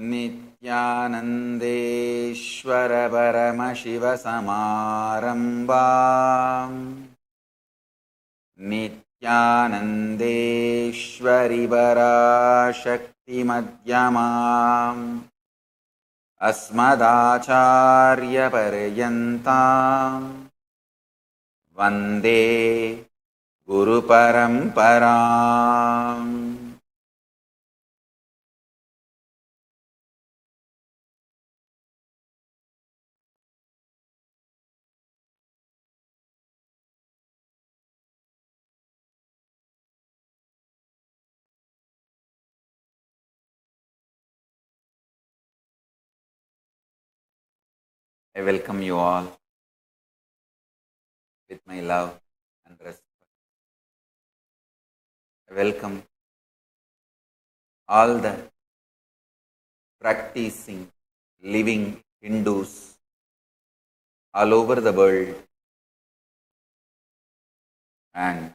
नित्यानन्देश्वर परमशिवसमारम्भाम् नित्यानन्देश्वरि पराशक्तिमध्यमाम् अस्मदाचार्यपर्यन्ताम् वन्दे गुरुपरम्पराम्। I welcome you all with my love and respect. I welcome all the practicing, living Hindus all over the world and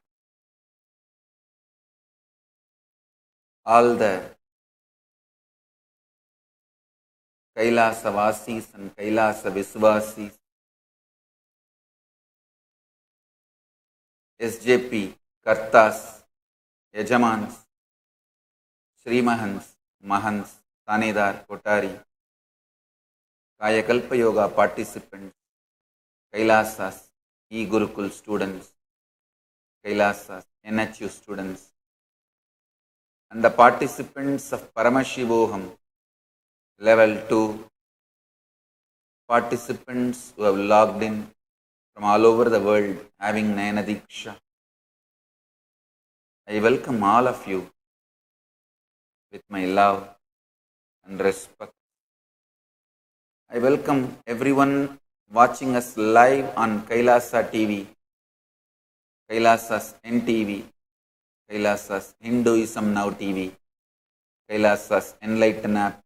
all the Kailasavasis and Kailasa Visvasis, SJP, Kartas, Yajamans, Srimahans, Mahans, Tanedar, Kotari, Kayakalpa Yoga participants, Kailasas, E-Gurukul students, Kailasas, NHU students, and the participants of Paramashivoham Level 2, participants who have logged in from all over the world having Nayana Diksha. I welcome all of you with my love and respect. I welcome everyone watching us live on Kailasa TV, Kailasas NTV, Kailasas Hinduism Now TV, Kailasas Enlighten App,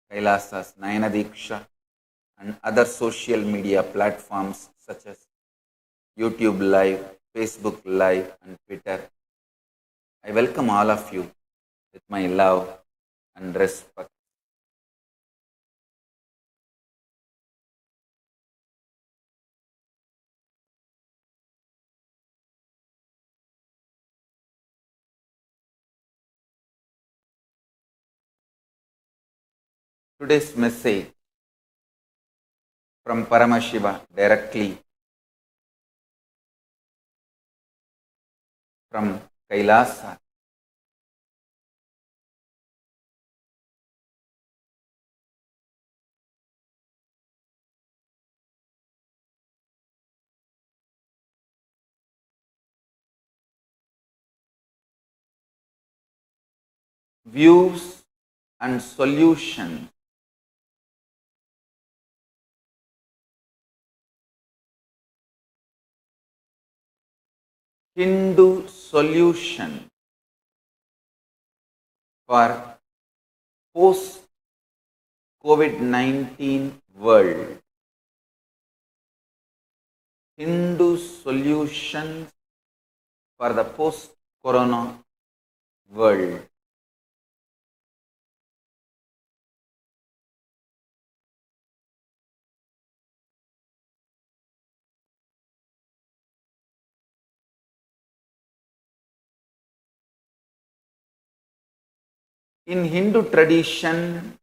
Kailasas Nayana Diksha, and other social media platforms such as YouTube Live, Facebook Live, and Twitter. I welcome all of you with my love and respect. Today's message from Paramashiva directly from Kailasa. Views and solutions Hindu solution for post-COVID-19 world. Hindu solutions for the post-corona world. In Hindu tradition,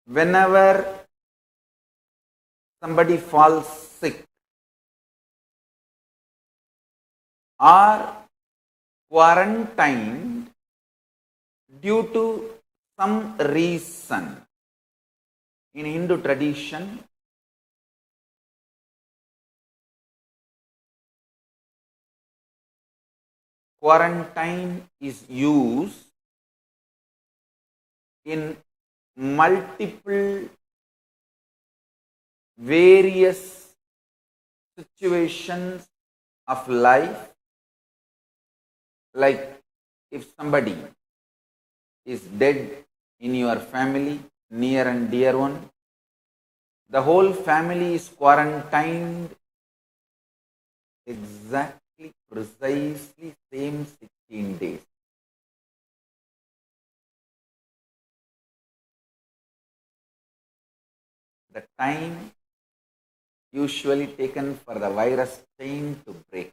whenever somebody falls sick or quarantined due to some reason, in Hindu tradition, quarantine is used in multiple various situations of life, like if somebody is dead in your family, near and dear one, the whole family is quarantined exactly, precisely same 16 days. the time usually taken for the virus chain to break.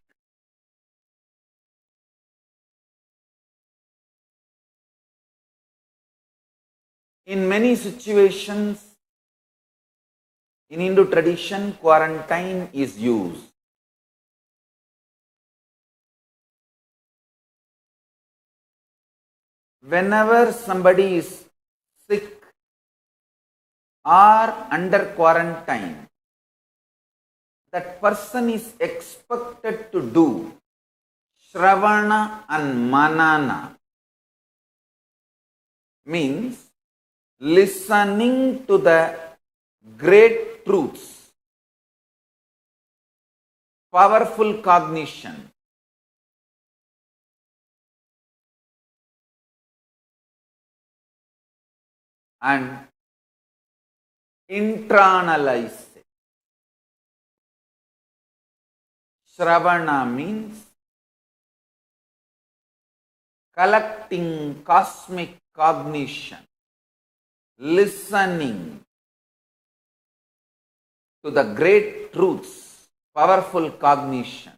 In many situations, in Hindu tradition, quarantine is used. Whenever somebody is sick or under quarantine, that person is expected to do Shravana and Manana, means listening to the great truths, powerful cognition, and internalize it. Shravana means collecting cosmic cognition, listening to the great truths, powerful cognition.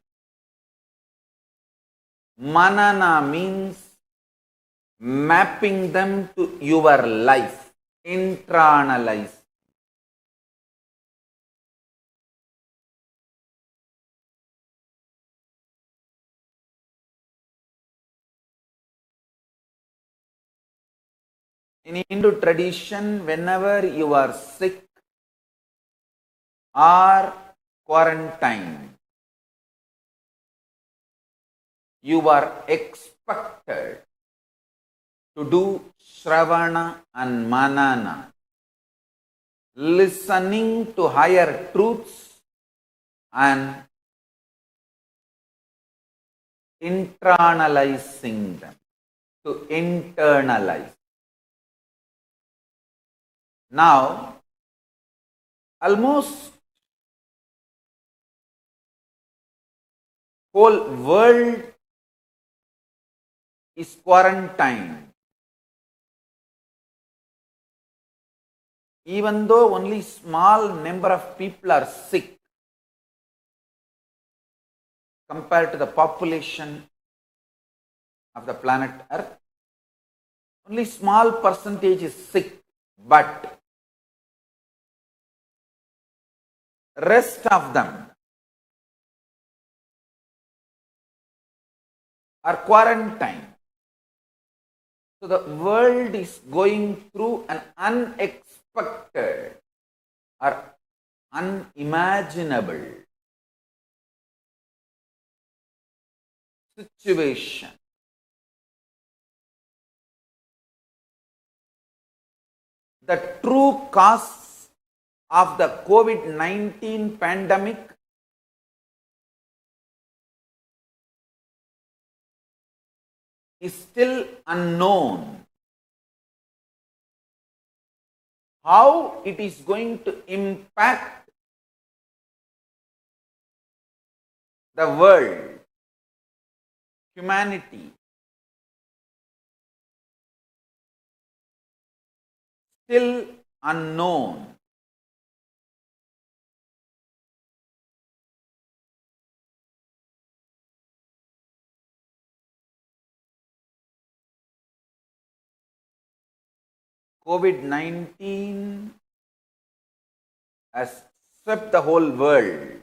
Manana means mapping them to your life, internalize. In Hindu tradition, whenever you are sick or quarantined, you are expected to do Shravana and Manana, listening to higher truths and internalizing them, to internalize. Now, almost whole world is quarantined. Even though only small number of people are sick compared to the population of the planet Earth, only small percentage is sick, but rest of them are quarantined. So the world is going through an unexpected or unimaginable situation. The true cause of the COVID-19 pandemic is still unknown. How it is going to impact the world, humanity, still unknown. COVID-19 has swept the whole world.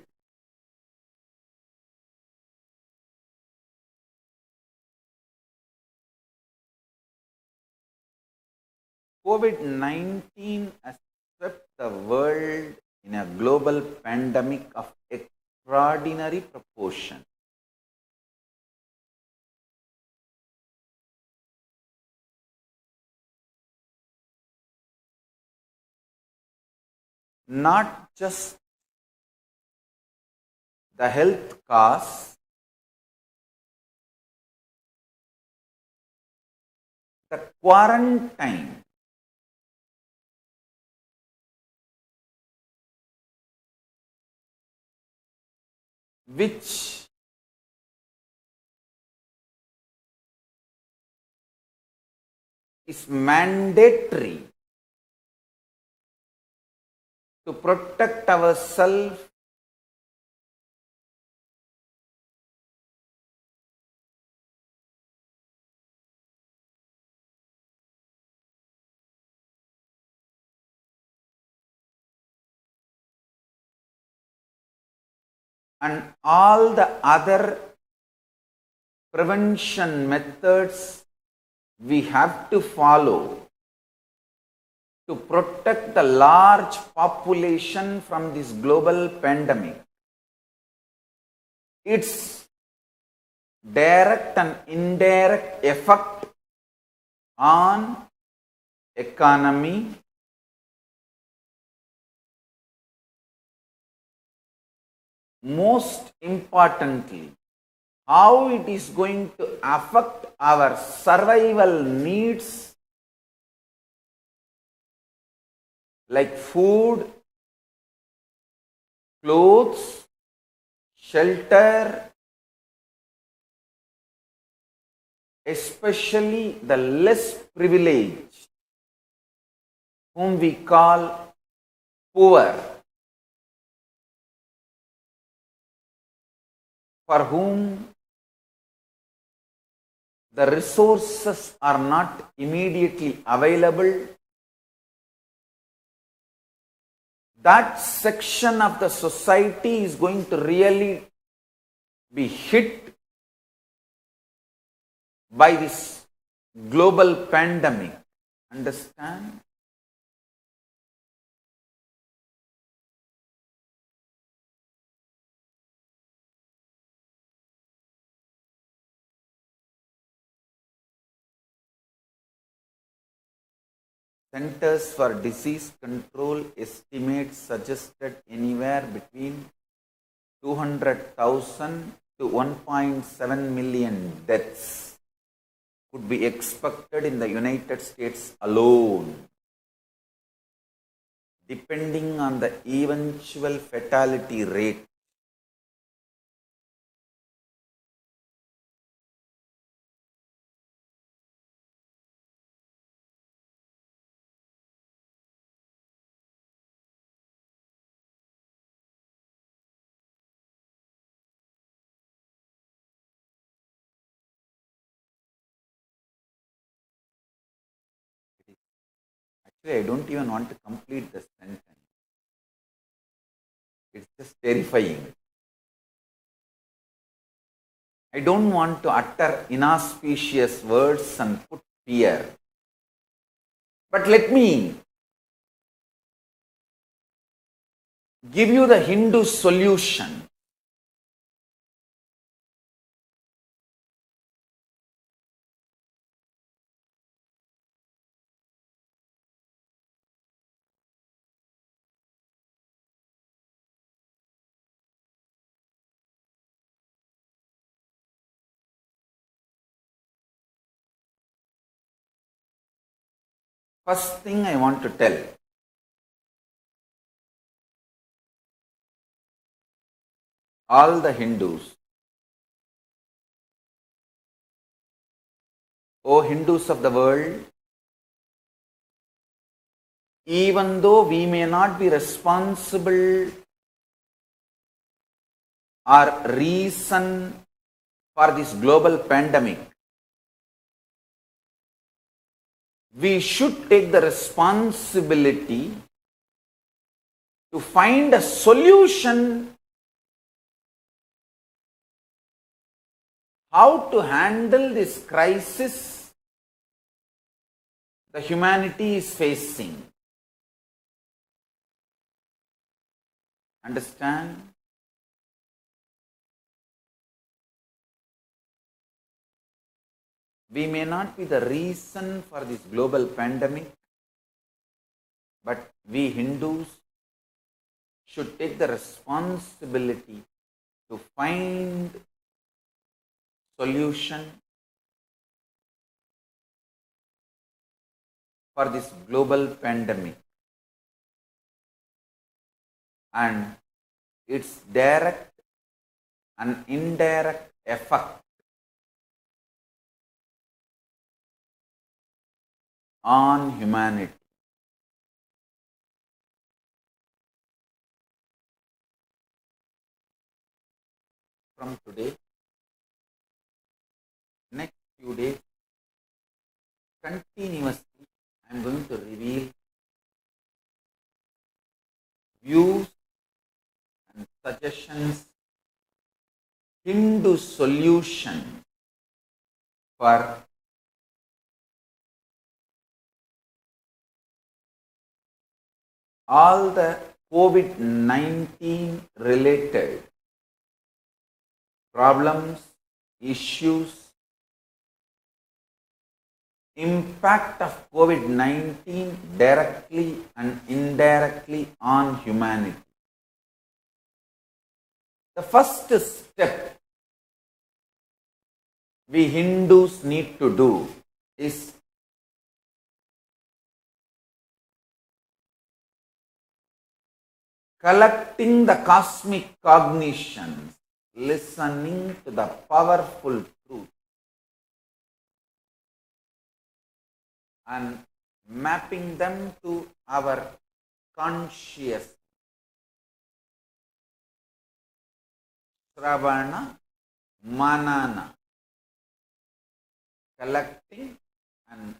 COVID-19 has swept the world in a global pandemic of extraordinary proportion. Not just the health costs, the quarantine which is mandatory to protect ourselves and all the other prevention methods we have to follow to protect the large population from this global pandemic. Its direct and indirect effect on economy, most importantly, how it is going to affect our survival needs like food, clothes, shelter, especially the less privileged, whom we call poor, for whom the resources are not immediately available. That section of the society is going to really be hit by this global pandemic. Understand? Centers for Disease Control estimates suggested anywhere between 200,000 to 1.7 million deaths could be expected in the United States alone, depending on the eventual fatality rate. Actually, I don't even want to complete the sentence. It's just terrifying. I don't want to utter inauspicious words and put fear. But let me give you the Hindu solution. First thing I want to tell, all the Hindus, O Hindus of the world, even though we may not be responsible or reason for this global pandemic, we should take the responsibility to find a solution how to handle this crisis the humanity is facing. Understand? We may not be the reason for this global pandemic, but we Hindus should take the responsibility to find solution for this global pandemic and its direct and indirect effect on humanity. from today, next few days, continuously, I am going to reveal views and suggestions, Hindu solution for all the COVID-19 related problems, issues, impact of COVID-19 directly and indirectly on humanity. The first step we Hindus need to do is collecting the cosmic cognitions, listening to the powerful truth, and mapping them to our conscious. Shravana, Manana, collecting and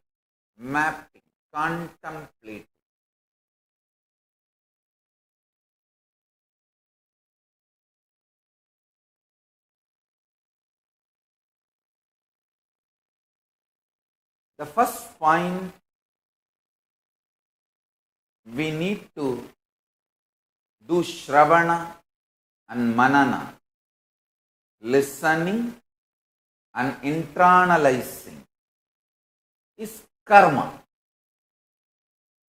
mapping, contemplating. The first point we need to do Shravana and Manana, listening and internalizing, is karma.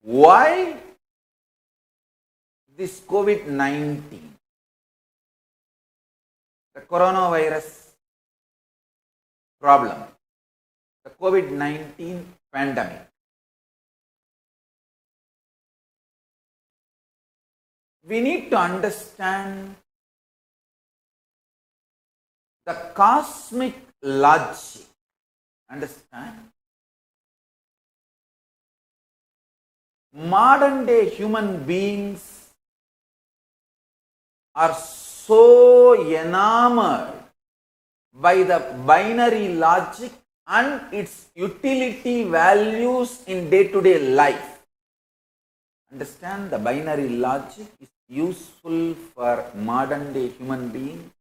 Why this COVID-19, the coronavirus problem, the COVID-19 pandemic? We need to understand the cosmic logic. Understand? Modern day human beings are so enamored by the binary logic and its utility values in day-to-day life. Understand, the binary logic is useful for modern day human beings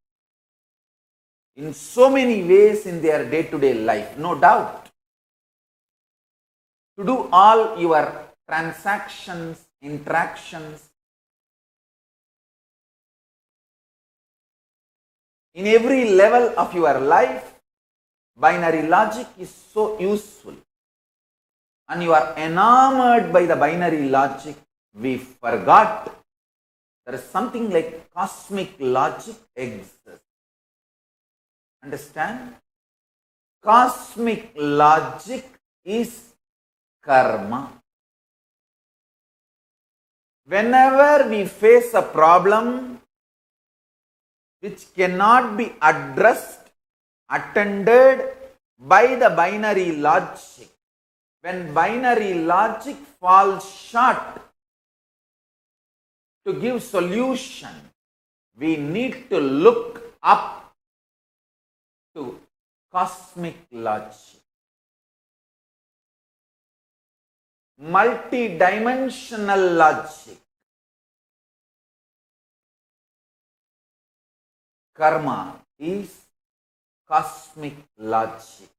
in so many ways in their day-to-day life, no doubt. To do all your transactions, interactions, in every level of your life, binary logic is so useful. And you are enamored by the binary logic. We forgot there is something like cosmic logic exists. Understand? Cosmic logic is karma. Whenever we face a problem which cannot be addressed, attended by the binary logic, when binary logic falls short to give solution, we need to look up to cosmic logic. Multi-dimensional logic. Karma is cosmic logic.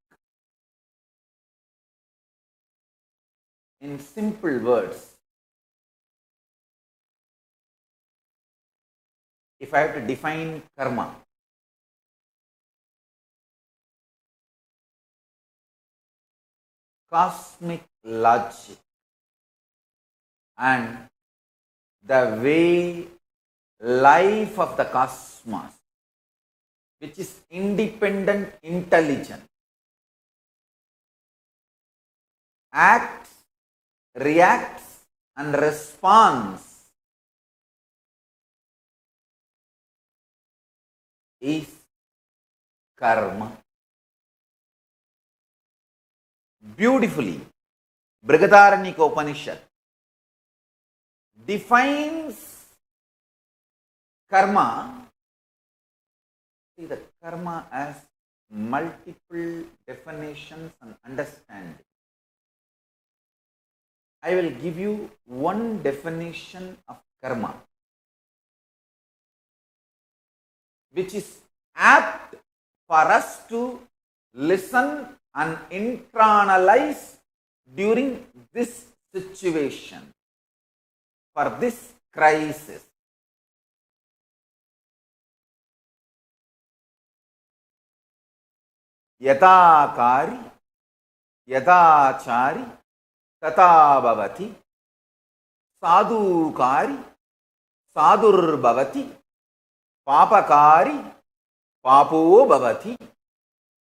In simple words, if I have to define karma, cosmic logic and the way life of the cosmos, which is independent intelligence, acts, reacts and responds, is karma. Beautifully, Brihadaranyaka Upanishad defines karma See, the karma has multiple definitions and understanding. I will give you one definition of karma, which is apt for us to listen and internalize during this situation, for this crisis. यथाकारी यथाचारी तथा भवति, साधुकारी साधुर्भवति, पापकारी पापो भवति,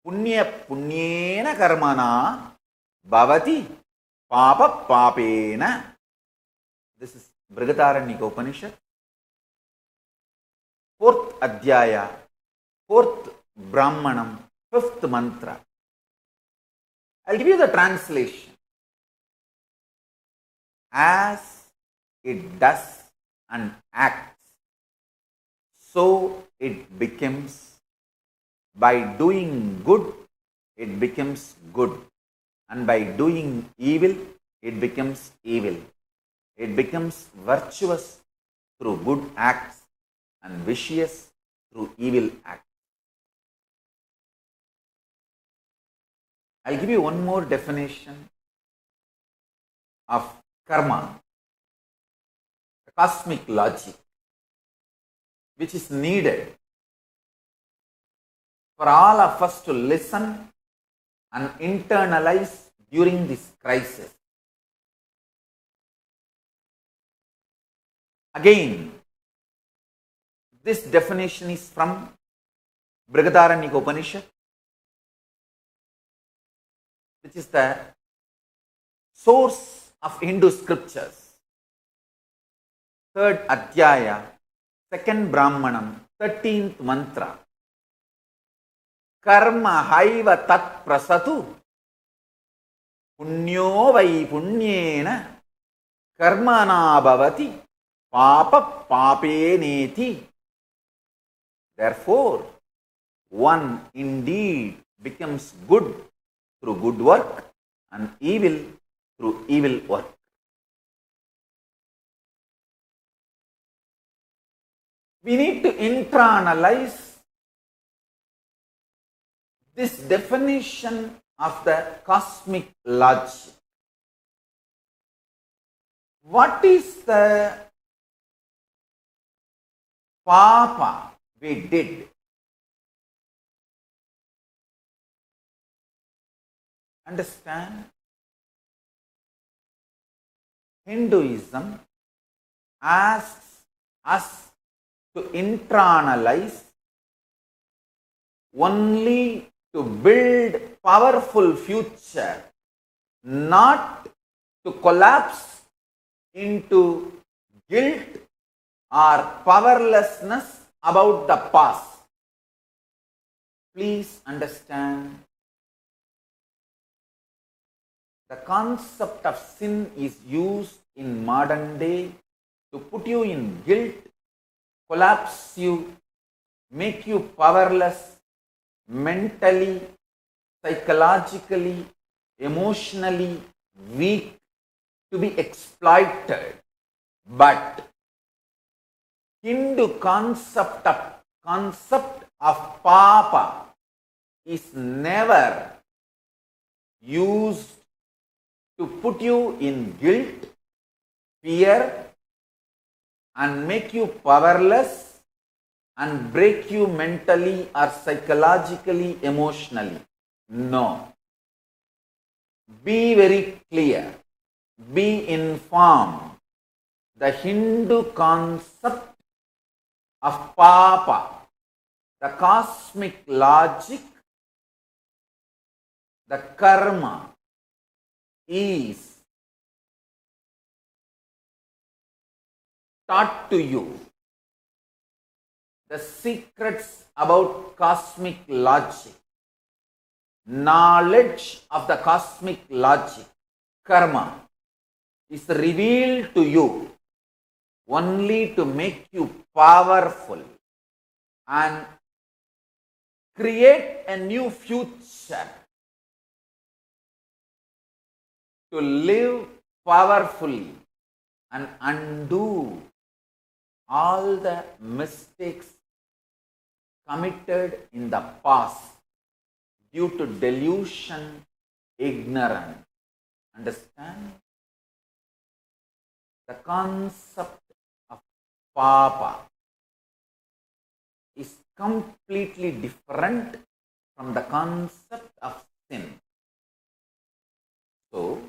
पुण्य पुण्येन कर्मणा भवति पाप पापेन. This is Brihadaranyaka Upanishad, 4th Adhyaya, 4th Brahmanam, 5th mantra. I'll give you the translation. As it does and acts, so it becomes. By doing good, it becomes good. And by doing evil, it becomes evil. It becomes virtuous through good acts and vicious through evil acts. I'll give you one more definition of karma, the cosmic logic, which is needed for all of us to listen and internalize during this crisis. Again, this definition is from Brihadaranyaka Upanishad, which is the source of Hindu scriptures. 3rd Adhyaya, 2nd Brahmanam, 13th mantra. Karma haiva tat prasatu, punyo vai punyena, karmana bhavati, papa pape neti. Therefore, one indeed becomes good through good work and evil through evil work. We need to internalize this definition of the cosmic logic. What is the papa we did? Understand? Hinduism asks us to internalize only to build powerful future, not to collapse into guilt or powerlessness about the past. Please understand, the concept of sin is used in modern day to put you in guilt, collapse you, make you powerless mentally, psychologically, emotionally weak, to be exploited. But Hindu concept of papa is never used to put you in guilt, fear, and make you powerless and break you mentally or psychologically, emotionally. No. Be very clear. Be informed. The Hindu concept of papa, the cosmic logic, the karma, is taught to you. The secrets about cosmic logic, knowledge of the cosmic logic, karma, is revealed to you only to make you powerful and create a new future, to live powerfully and undo all the mistakes committed in the past due to delusion, ignorance. Understand? The concept of papa is completely different from the concept of sin. So,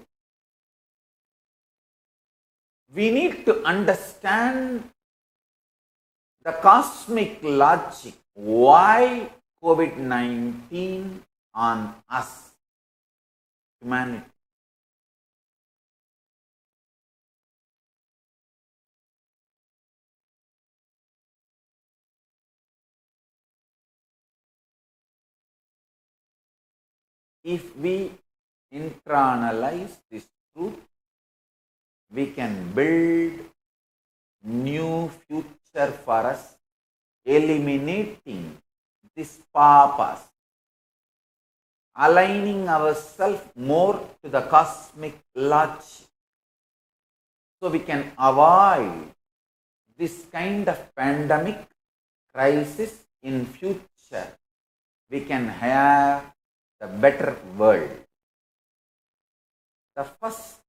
we need to understand the cosmic logic why COVID-19 on us, humanity. If we internalize this truth, we can build new future for us, eliminating this papas, aligning ourselves more to the cosmic logic, so we can avoid this kind of pandemic crisis in future. We can have the better world. The first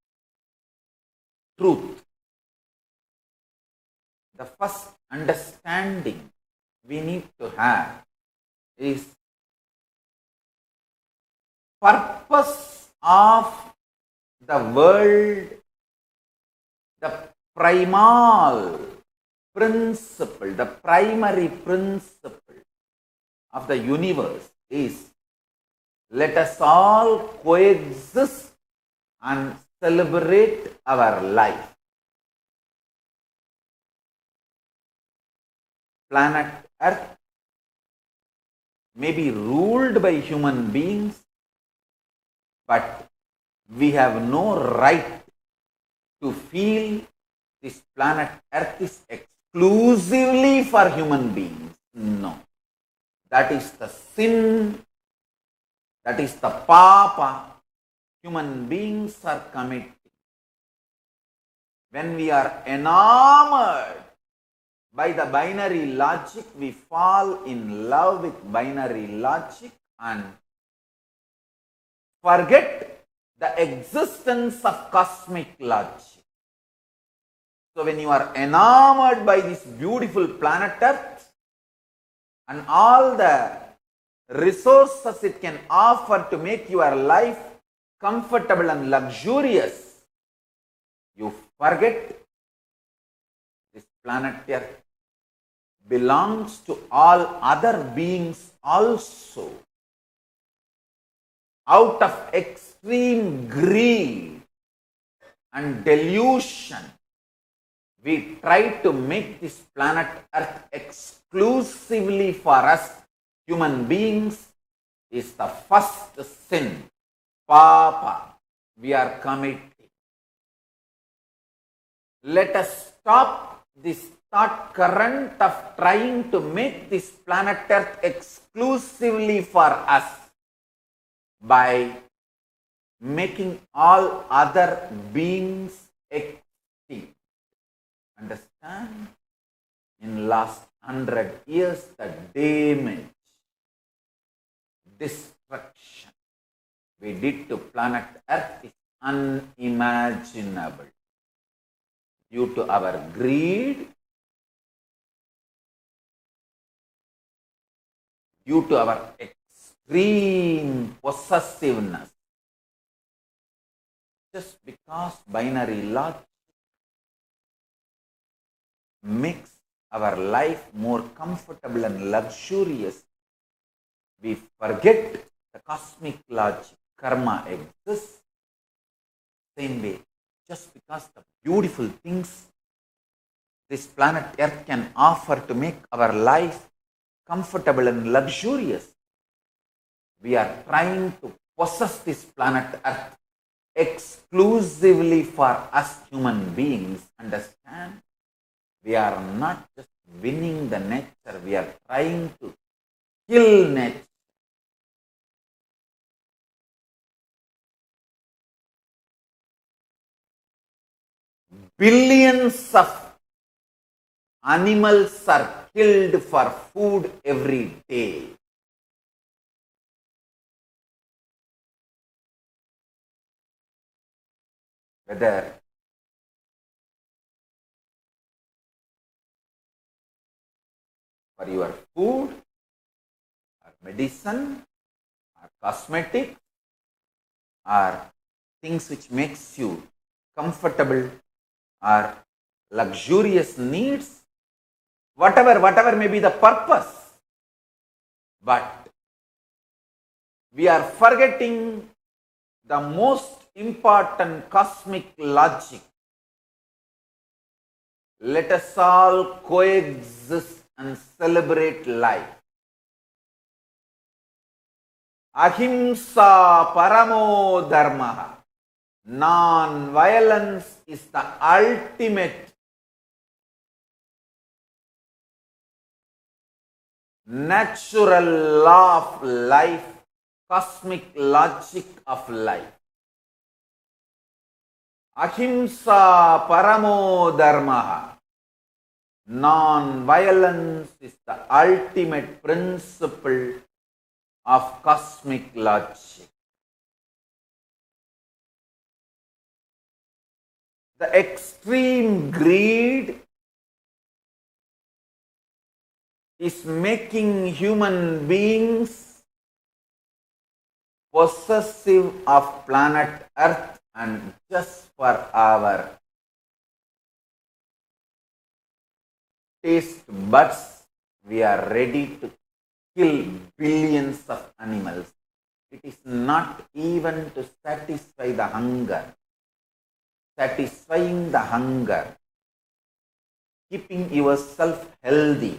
truth, the first understanding we need to have is purpose of the world, the primal principle, the primary principle of the universe is, let us all coexist and celebrate our life. Planet Earth may be ruled by human beings, but we have no right to feel this planet Earth is exclusively for human beings. No. That is the sin. That is the papa human beings are committing. When we are enamored by the binary logic, we fall in love with binary logic and forget the existence of cosmic logic. So when you are enamored by this beautiful planet Earth and all the resources it can offer to make your life comfortable and luxurious, you forget this planet Earth belongs to all other beings also. Out of extreme greed and delusion, we try to make this planet Earth exclusively for us human beings. Is the first sin, papa, we are committing. Let us stop this thought current of trying to make this planet Earth exclusively for us by making all other beings extinct. Understand? In last 100 years, the damage, destruction we did to planet Earth is unimaginable. Due to our greed, due to our extreme possessiveness, just because binary logic makes our life more comfortable and luxurious, we forget the cosmic logic. Karma exists. Same way, just because the beautiful things this planet Earth can offer to make our life comfortable and luxurious, we are trying to possess this planet Earth exclusively for us human beings. Understand? We are not just winning the nature, we are trying to kill nature. Billions of animals are killed for food every day. Whether for your food or medicine or cosmetic or things which makes you comfortable or luxurious needs, whatever may be the purpose, but we are forgetting the most important cosmic logic. Let us all coexist and celebrate life. Ahimsa paramo dharma. Non-violence is the ultimate natural law of life, cosmic logic of life. Ahimsa paramo dharma. Non-violence is the ultimate principle of cosmic logic. The extreme greed is making human beings possessive of planet Earth, and just for our taste buds, we are ready to kill billions of animals. It is not even to satisfy the hunger. Satisfying the hunger, keeping yourself healthy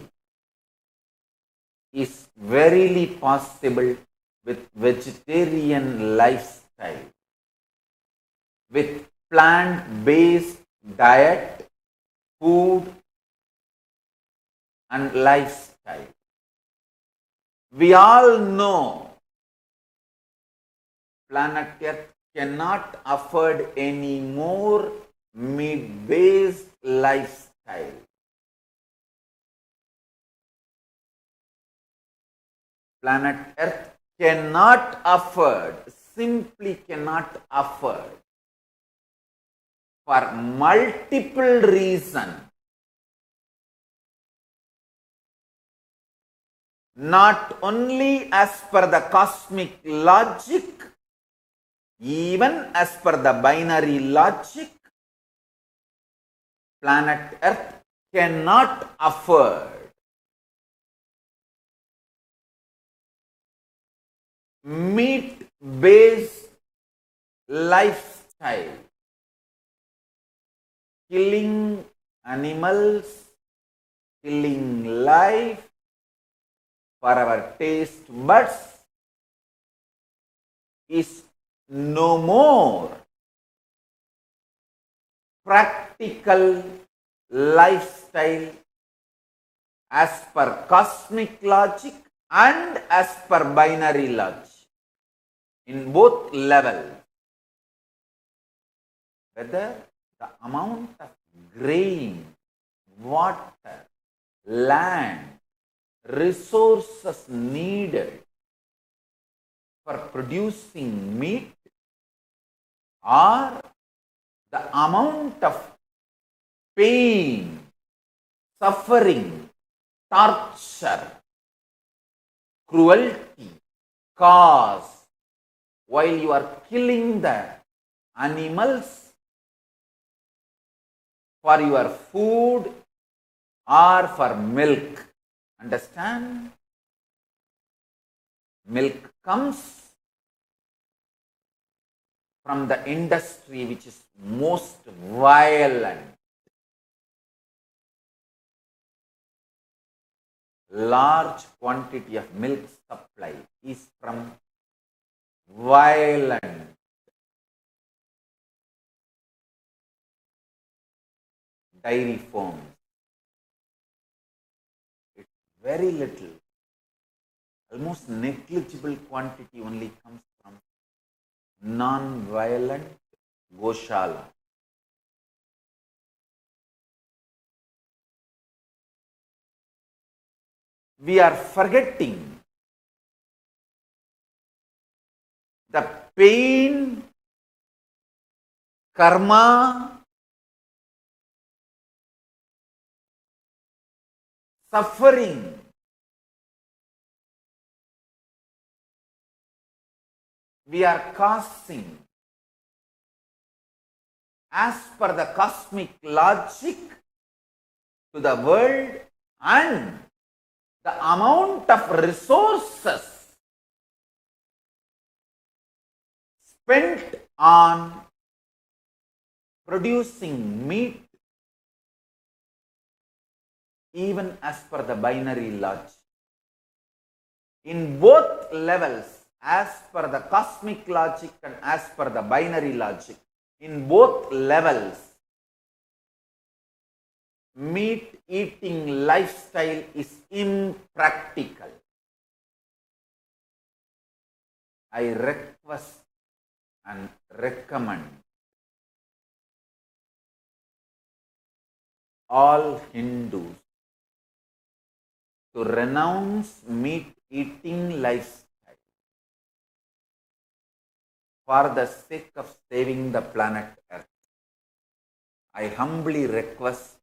is verily possible with vegetarian lifestyle, with plant-based diet, food and lifestyle. We all know planet Earth cannot afford any more meat-based lifestyle. Planet Earth cannot afford, simply cannot afford, for multiple reasons. Not only as per the cosmic logic, even as per the binary logic, planet Earth cannot afford meat-based lifestyle, killing animals, killing life for our taste buds is no more practical lifestyle as per cosmic logic and as per binary logic. In both levels, whether the amount of grain, water, land, resources needed for producing meat, or the amount of pain, suffering, torture, cruelty caused while you are killing the animals for your food or for milk. Understand? Milk comes from the industry which is most violent. Large quantity of milk supply is from violent dairy farms. It's very little, almost negligible quantity only comes from non-violent Goshala. we are forgetting the pain, karma, suffering we are causing as per the cosmic logic to the world, and the amount of resources spent on producing meat, even as per the binary logic. In both levels, as per the cosmic logic and as per the binary logic, in both levels, meat eating lifestyle is impractical. I request and recommend all Hindus to renounce meat eating lifestyle for the sake of saving the planet Earth. I humbly request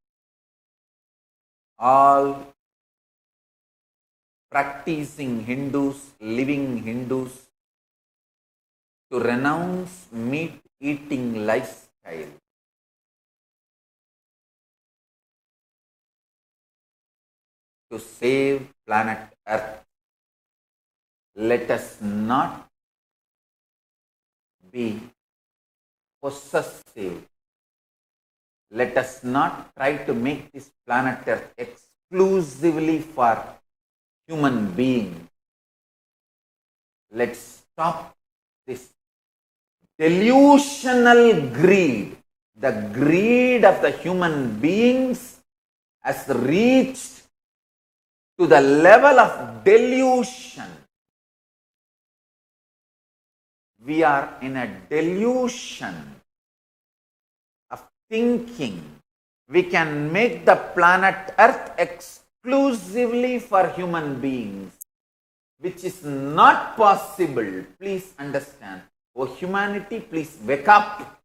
all practicing Hindus, living Hindus, to renounce meat eating lifestyle to save planet Earth. Let us not be possessive. Let us not try to make this planet Earth exclusively for human beings. Let's stop this delusional greed. The greed of the human beings has reached to the level of delusion. We are in a delusion of thinking we can make the planet Earth exclusively for human beings, which is not possible. Please understand. Oh, humanity, please wake up.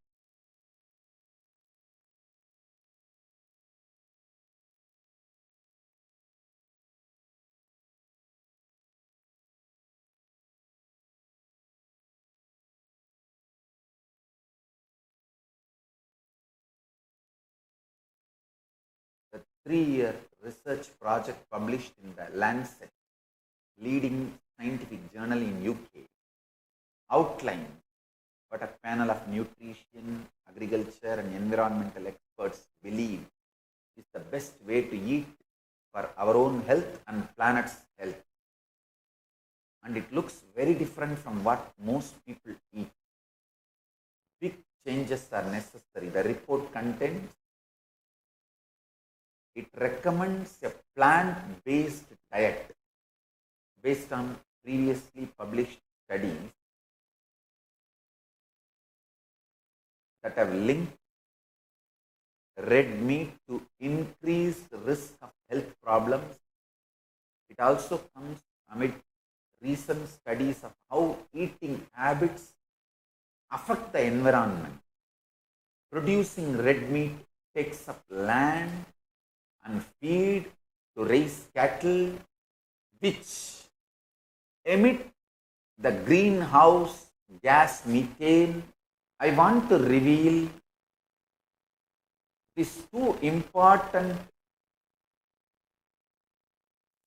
The 3-year research project published in the Lancet, leading scientific journal in UK, outlined what a panel of nutrition, agriculture and environmental experts believe is the best way to eat for our own health and planet's health. And it looks very different from what most people eat. Big changes are necessary. The report contains, it recommends a plant-based diet based on previously published studies that have linked red meat to increased risk of health problems. It also comes amid recent studies of how eating habits affect the environment. Producing red meat takes up land and feed to raise cattle, which emit the greenhouse gas methane. I want to reveal these two important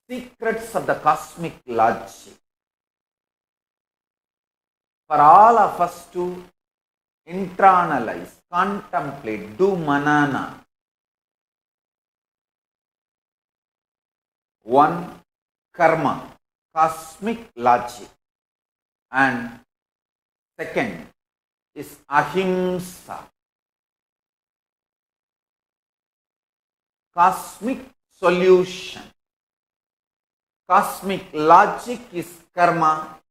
secrets of the cosmic logic for all of us to internalize, contemplate, do manana. One, karma, cosmic logic, and second is ahimsa, cosmic solution. Cosmic logic is karma,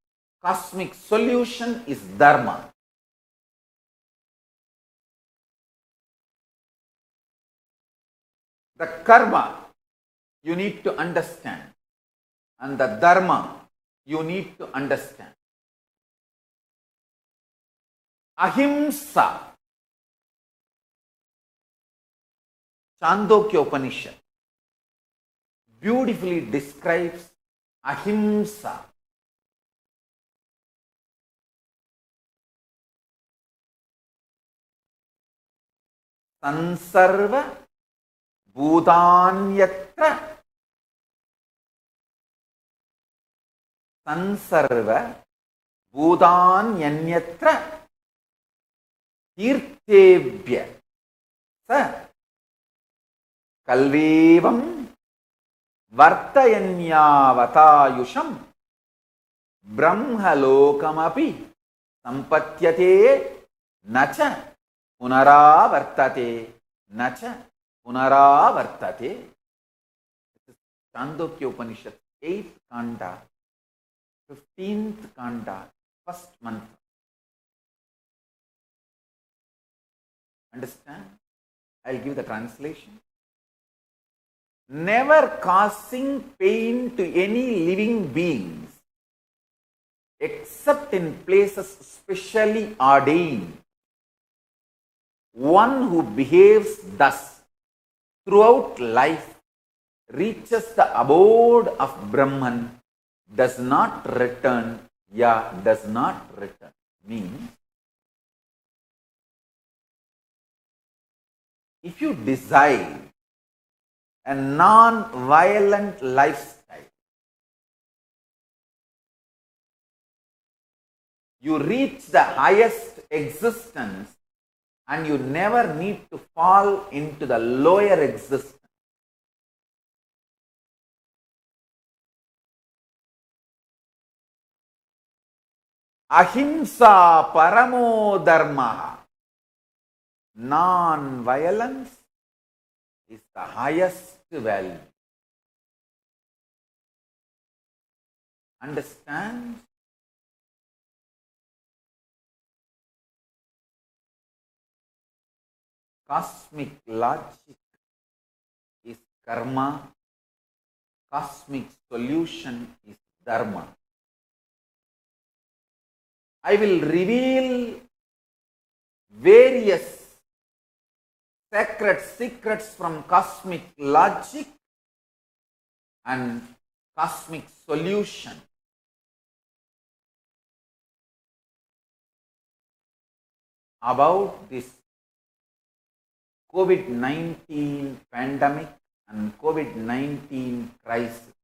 cosmic solution is dharma. The karma you need to understand. and the dharma you need to understand. Ahimsa. Chandogya Upanishad beautifully describes ahimsa. Sansarva bhutanyatra. Sansarva bhutanyanyatra tirthebhya sa kalvevam vartayanyavatayusham brahmalokamapi sampatyate nacha punaravartate nacha punaravartate. This is Chandogya Upanishad, 8th Kanda, 15th Kanda, first mantra. Understand? I'll give the translation. Never causing pain to any living beings except in places specially ordained. One who behaves thus throughout life reaches the abode of Brahman, does not return, does not return. Means, if you desire a non-violent lifestyle, you reach the highest existence and you never need to fall into the lower existence. Ahimsa paramo dharma. Non-violence is the highest value. Understand? Cosmic logic is karma. Cosmic solution is dharma. I will reveal various sacred secrets from cosmic logic and cosmic solution. About this COVID-19 pandemic and COVID-19 crisis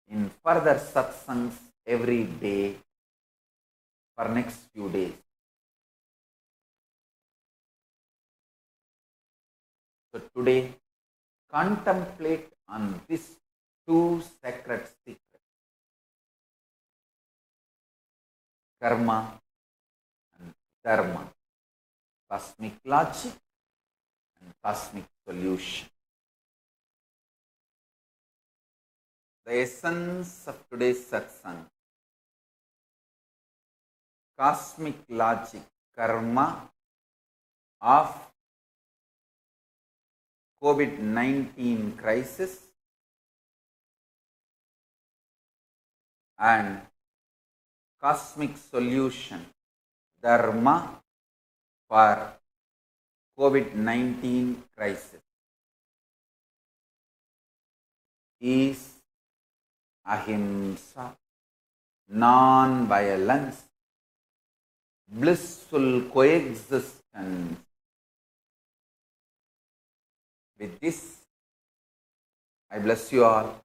in further satsangs every day for next few days. So today, contemplate on these two sacred secrets, karma and dharma, cosmic logic and cosmic solution. The essence of today's satsang, cosmic logic, karma of COVID-19 crisis and cosmic solution, dharma for COVID-19 crisis is ahimsa, non-violence, blissful coexistence. With this, I bless you all.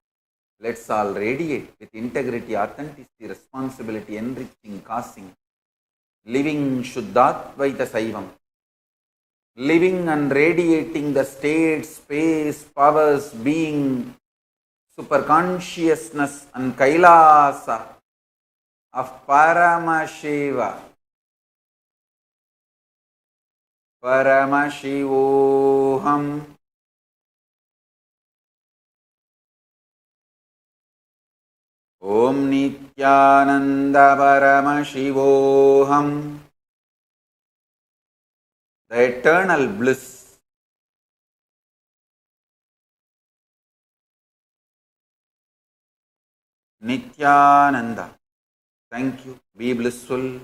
Let's all radiate with integrity, authenticity, responsibility, enriching, causing, living Shuddhadvaita Saivam, living and radiating the state, space, powers, being, superconsciousness and Kailasa of Paramashiva. Paramashivoham. Om Nityananda Paramashivoham. The eternal bliss Nityananda. Thank you. Be blissful.